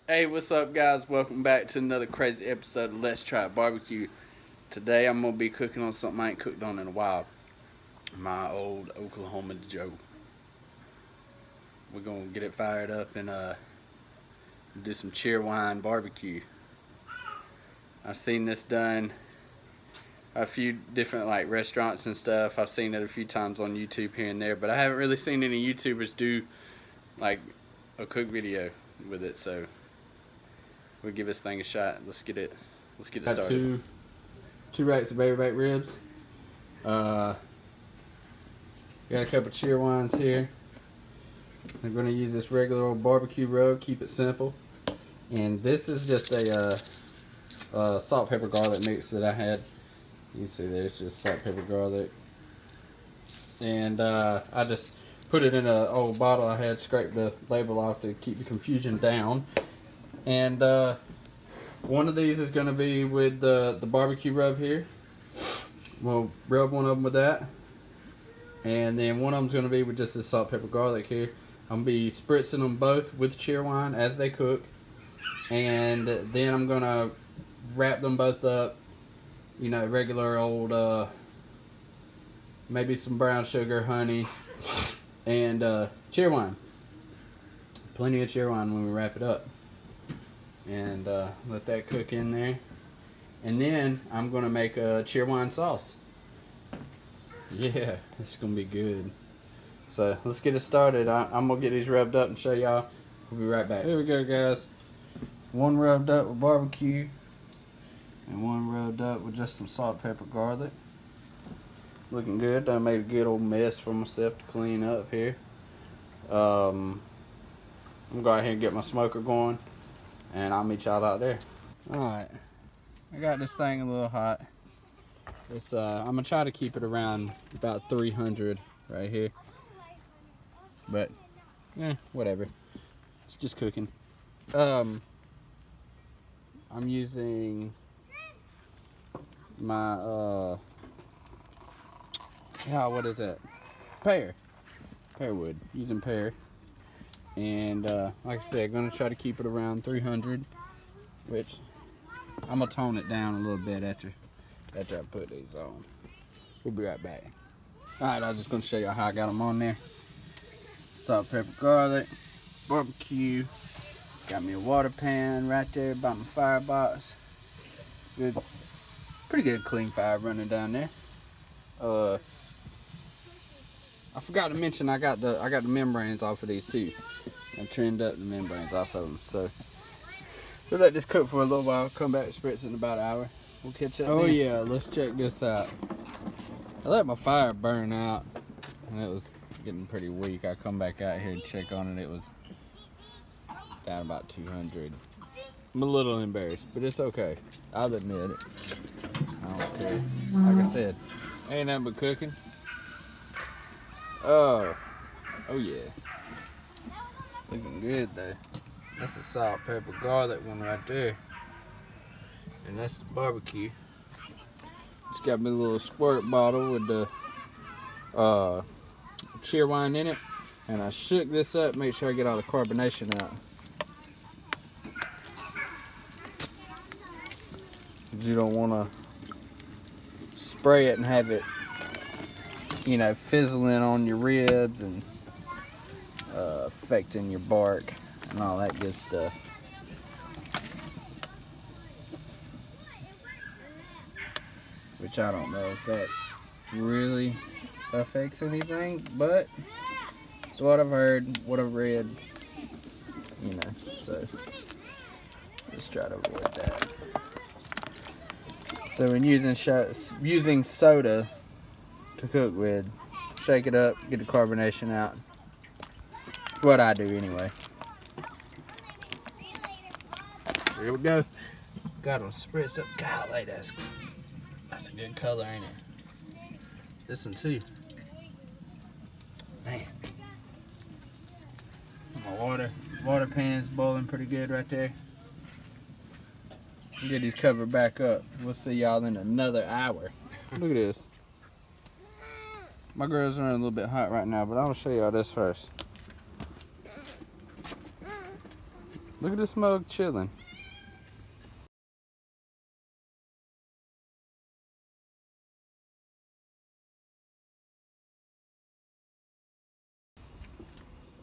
Hey, what's up, guys? Welcome back to another crazy episode of Let's Try Barbecue. Today I'm going to be cooking on something I ain't cooked on in a while. My old Oklahoma Joe. We're going to get it fired up and do some Cheerwine barbecue. I've seen this done a few different restaurants and stuff. I've seen it a few times on YouTube here and there, but I haven't really seen any YouTubers do like a cook video with it, so we'll give this thing a shot. Let's get it started. Two racks of baby back ribs. Got a couple Cheerwines here. I'm going to use this regular old barbecue rub, keep it simple. And this is just a salt, pepper, garlic mix that I had. You can see there's just salt, pepper, garlic. And I just put it in an old bottle I had, scraped the label off to keep the confusion down. And one of these is going to be with the barbecue rub here. We'll rub one of them with that. And then one of them is going to be with just this salt, pepper, garlic here. I'm going to be spritzing them both with Cheerwine as they cook. And then I'm going to wrap them both up. You know, regular old, maybe some brown sugar, honey, and Cheerwine. Plenty of Cheerwine when we wrap it up. And let that cook in there. And then I'm going to make a Cheerwine sauce. Yeah, it's going to be good. So let's get it started. I'm going to get these rubbed up and show y'all. We'll be right back. Here we go, guys. One rubbed up with barbecue. And one rubbed up with just some salt, pepper, garlic. Looking good. I made a good old mess for myself to clean up here. I'm going to go ahead and get my smoker going. And I'll meet y'all out there. Alright, I got this thing a little hot. It's I'm gonna try to keep it around about 300 right here. But whatever. It's just cooking. I'm using my what is that? Pear wood. Using pear. And like I said, I'm going to try to keep it around 300, which I'm going to tone it down a little bit after I put these on. We'll be right back. Alright, I was just going to show you how I got them on there. Salt, pepper, garlic, barbecue. Got me a water pan right there by my firebox. Good, pretty good clean fire running down there. I forgot to mention I got the membranes off of these too. I trimmed up the membranes off of them. So we'll let this cook for a little while. Come back, spritz in about an hour. We'll catch up. Oh yeah, let's check this out. I let my fire burn out and it was getting pretty weak. I come back out here and check on it. It was down about 200. I'm a little embarrassed, but it's okay. I'll admit it. I don't care. Like I said, ain't nothing but cooking. Oh yeah. Looking good though. That's a salt, pepper, garlic one right there. And that's the barbecue. Just got me a little squirt bottle with the Cheerwine in it. And I shook this up, make sure I get all the carbonation out. You don't want to spray it and have it, you know, fizzling on your ribs and affecting your bark and all that good stuff. Which I don't know if that really affects anything, but it's what I've heard, what I've read, you know, so let's try to avoid that. So when using soda to cook with, shake it up, get the carbonation out. What I do anyway. Here we go. Got them spritz up. Golly, that's a good color, ain't it? This one too. Man. My water pan's boiling pretty good right there. We'll get these covered back up. We'll see y'all in another hour. Look at this. My grill's running a little bit hot right now, but I'm gonna show y'all this first. Look at this mug chilling.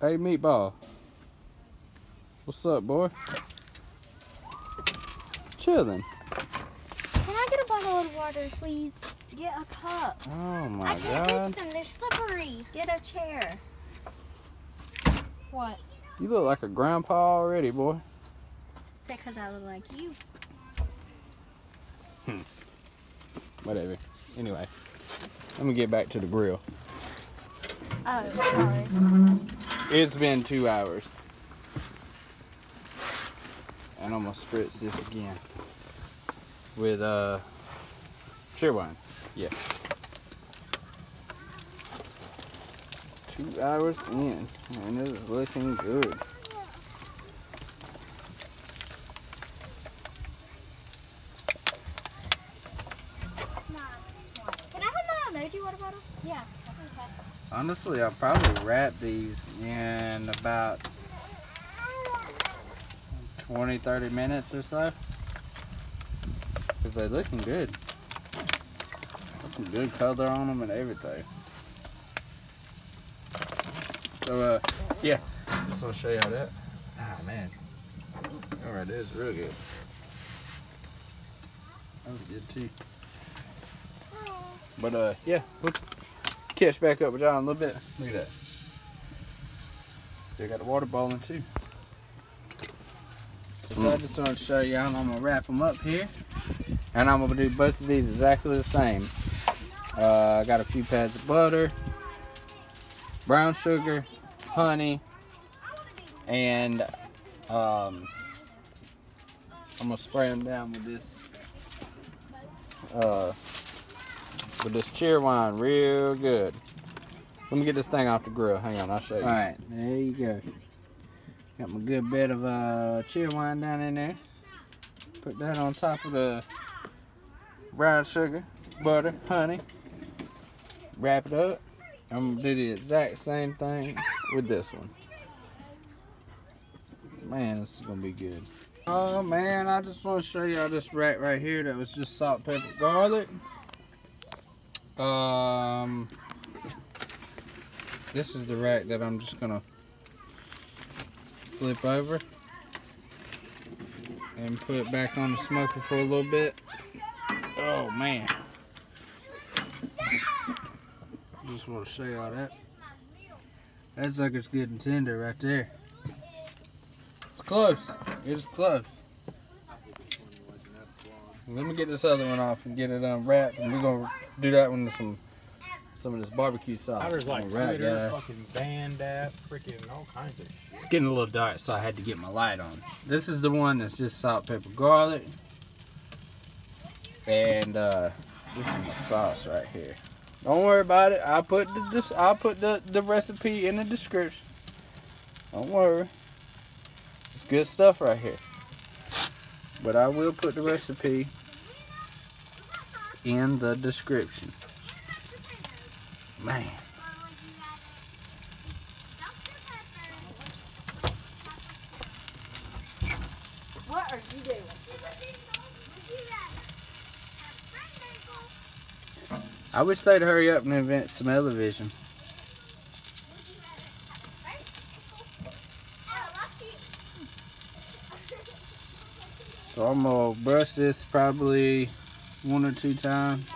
Hey, Meatball. What's up, boy? Chilling. Can I get a bottle of water, please? Get a cup. Oh my I can't God. reach them. They're slippery. Get a chair. What? You look like a grandpa already, boy. Is that because I look like you? Whatever. Anyway, let me get back to the grill. Oh, sorry. It's been 2 hours. And I'm gonna spritz this again with Cheerwine. Yeah. 2 hours in, and it is looking good. Can I have my emoji water bottle? Yeah. Okay. Honestly, I'll probably wrap these in about 20-30 minutes or so, because they're looking good. Got some good color on them and everything. So yeah, just want to show y'all that. Ah man, all right, this is real good. That was good too. But yeah, we'll catch back up with y'all in a little bit. Look at that. Still got the water boiling too. So I just wanted to show y'all, and I'm gonna wrap them up here, and I'm gonna do both of these exactly the same. I got a few pads of butter, brown sugar, honey, and I'm gonna spray them down with this Cheerwine real good. Let me get this thing off the grill. Hang on, I'll show you. All right, there you go. Got my good bit of Cheerwine down in there. Put that on top of the brown sugar, butter, honey. Wrap it up. I'm gonna do the exact same thing with this one. Man, this is gonna be good. Oh man, I just want to show y'all this rack right here that was just salt, pepper, garlic. This is the rack that I'm just gonna flip over and put it back on the smoker for a little bit. Oh man. Just want to show y'all that. That sucker's good and tender right there. It's close. It is close. Let me get this other one off and get it unwrapped, and we're gonna do that one with some of this barbecue sauce. There's like Twitter, fucking Band App, freaking all kinds of shit. It's getting a little dark, so I had to get my light on. This is the one that's just salt, pepper, garlic, and this is my sauce right here. Don't worry about it. I'll put the recipe in the description. Don't worry. It's good stuff right here. But I will put the recipe in the description. Man. What are you doing? I wish they'd hurry up and invent smell-o-vision. So I'm gonna brush this probably 1 or 2 times.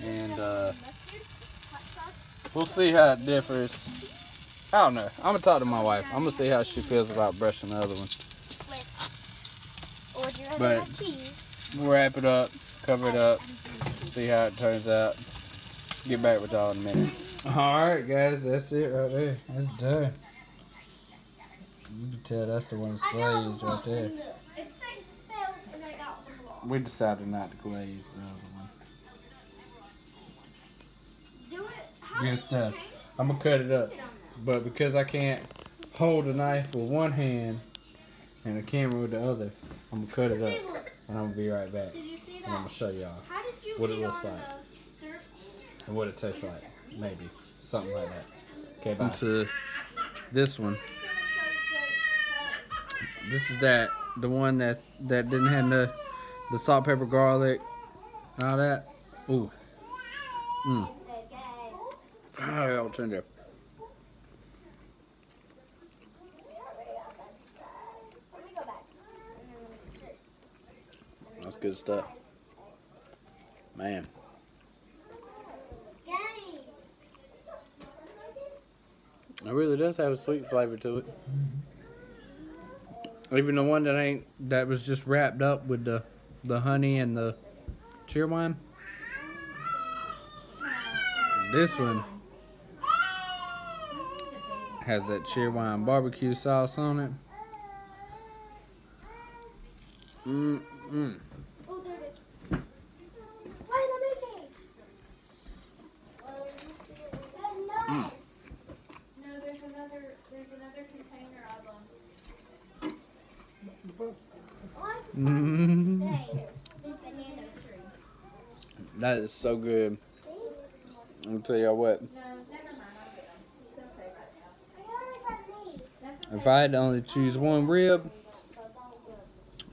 And we'll see how it differs. I don't know. I'm gonna talk to my wife. I'm gonna see how she feels about brushing the other one. But we'll wrap it up, cover it up, see how it turns out. Get back with y'all in a minute. Alright guys, that's it right there. That's done. You can tell that's the one that's glazed right there. We decided not to glaze the other one. Good stuff. I'm gonna cut it up, but because I can't hold a knife with one hand and the camera with the other, I'm gonna cut it up and I'm gonna be right back. And I'm gonna show y'all what it looks like and what it tastes like. Maybe something like that. Okay, bye. To this one. This is the one that didn't have the salt, pepper, garlic, all that. Ooh. Mmm. Oh, tender. That's good stuff. Man. It really does have a sweet flavor to it. Even the one that was just wrapped up with the honey and the cheerwine. This one has that cheerwine barbecue sauce on it. Mm. Oh, there it is. Wait, let me see. Mm. No, there's another container of them. Mm. This banana tree. That is so good. I'm gonna tell y'all what. No, never mind. I'll get them. It's okay right now. I only got these. That's okay. If I had to only choose one rib,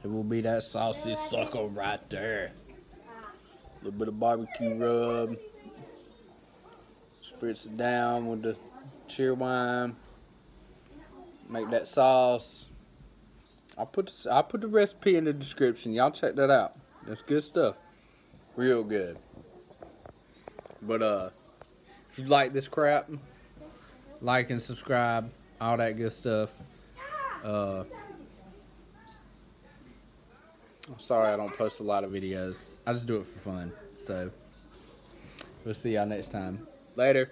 it will be that saucy sucker right there. A little bit of barbecue rub. Spritz it down with the cheerwine. Make that sauce. I'll put the recipe in the description. Y'all check that out. That's good stuff. Real good. But if you like this crap, like and subscribe, all that good stuff. I'm sorry I don't post a lot of videos. I just do it for fun. So we'll see y'all next time. Later.